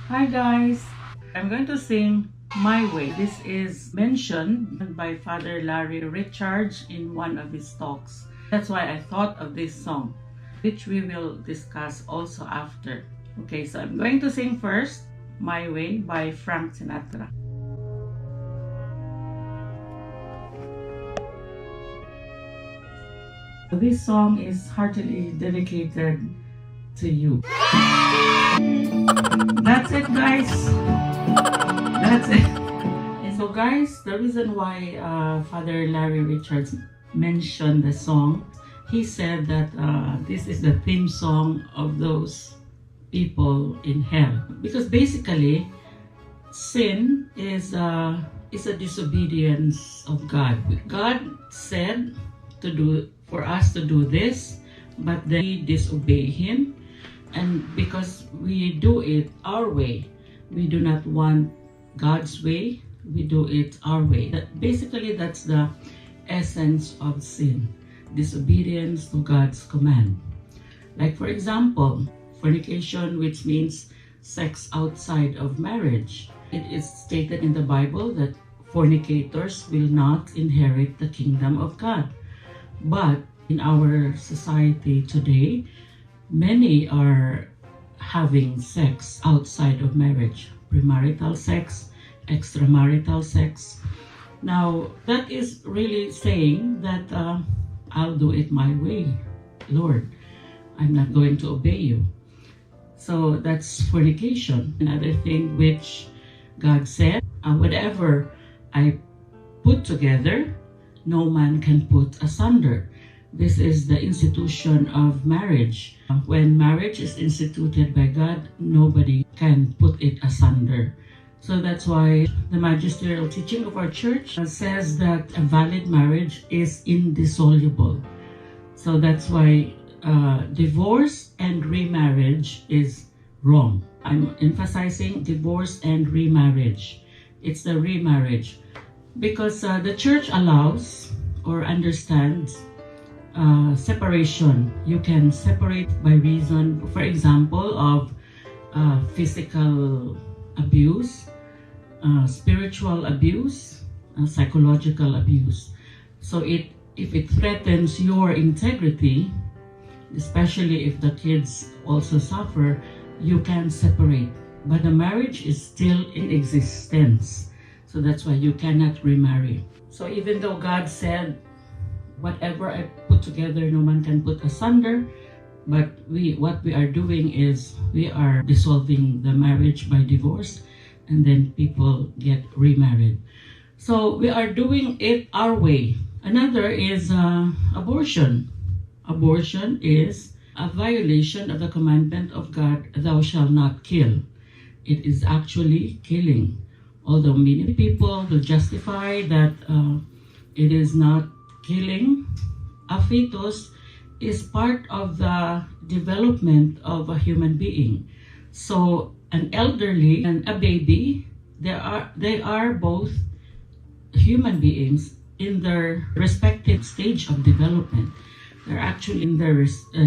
Hi guys, I'm going to sing My Way. This is mentioned by Father Larry Richards in one of his talks. That's why I thought of this song, which we will discuss also after. Okay, so I'm going to sing first My Way by Frank Sinatra. This song is heartily dedicated to you. That's it, guys. That's it. And so, guys, the reason why Father Larry Richards mentioned the song, he said that this is the theme song of those people in hell. Because basically, sin is a disobedience of God. God said for us to do this, but then we disobey Him. And because we do it our way, we do not want God's way, we do it our way. Basically, that's the essence of sin, disobedience to God's command. Like, for example, fornication, which means sex outside of marriage. It is stated in the Bible that fornicators will not inherit the kingdom of God. But in our society today, many are having sex outside of marriage, premarital sex, extramarital sex. Now, that is really saying that I'll do it my way, Lord. I'm not going to obey you. So that's fornication. Another thing which God said, whatever I put together, no man can put asunder. This is the institution of marriage. When marriage is instituted by God, nobody can put it asunder. So that's why the magisterial teaching of our church says that a valid marriage is indissoluble. So that's why divorce and remarriage is wrong. I'm emphasizing divorce and remarriage. It's the remarriage because the church allows or understands separation. You can separate by reason, for example, of physical abuse, spiritual abuse, psychological abuse. So if it threatens your integrity, especially if the kids also suffer, you can separate. But the marriage is still in existence. So that's why you cannot remarry. So even though God said, whatever I put together, no man can put asunder. But what we are doing is we are dissolving the marriage by divorce, and then people get remarried. So we are doing it our way. Another is abortion. Abortion is a violation of the commandment of God, thou shalt not kill. It is actually killing. Although many people will justify that it is not killing, a fetus is part of the development of a human being. So an elderly and a baby, they are both human beings in their respective stage of development. They're actually in their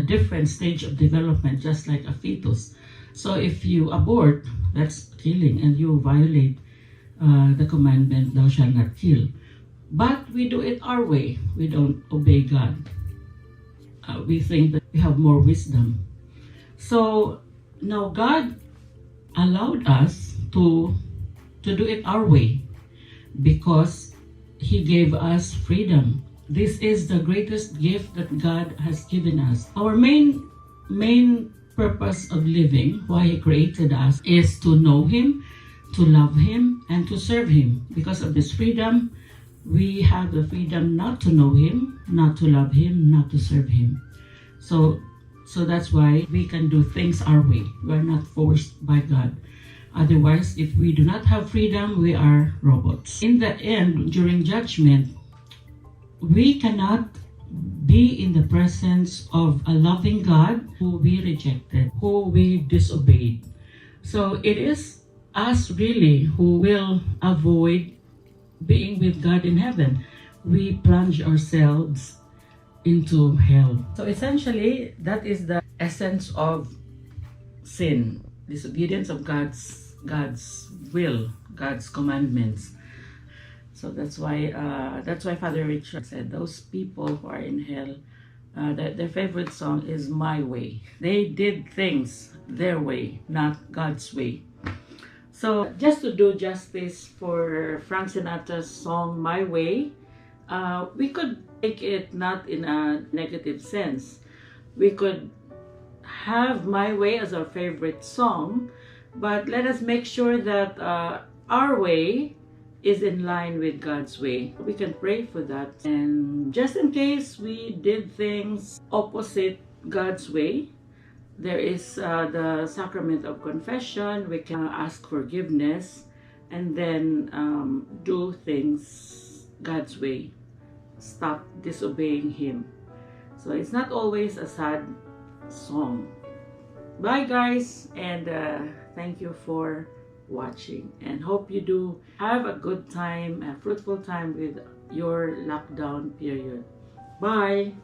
different stage of development, just like a fetus. So if you abort, that's killing, and you violate the commandment, thou shalt not kill. But we do it our way. We don't obey God. We think that we have more wisdom. So now God allowed us to do it our way because He gave us freedom. This is the greatest gift that God has given us. Our main purpose of living, why He created us, is to know Him, to love Him, and to serve Him. Because of this freedom, we have the freedom not to know Him, not to love Him, not to serve Him. So that's why we can do things our way. We are not forced by God. Otherwise, if we do not have freedom, we are robots. In the end, during judgment, we cannot be in the presence of a loving God who we rejected, who we disobeyed. So it is us really who will avoid being with God in heaven. We plunge ourselves into hell. So essentially, that is the essence of sin, disobedience of God's God's will, God's commandments. So that's why Father Richard said those people who are in hell, their favorite song is My Way. They did things their way, not God's way. So just to do justice for Frank Sinatra's song My Way, we could take it not in a negative sense. We could have My Way as our favorite song, but let us make sure that our way is in line with God's way. We can pray for that. And just in case we did things opposite God's way, there is the sacrament of confession. We can ask forgiveness and then do things God's way. Stop disobeying Him. So it's not always a sad song. Bye guys, and thank you for watching, and hope you do have a good time, a fruitful time with your lockdown period. Bye.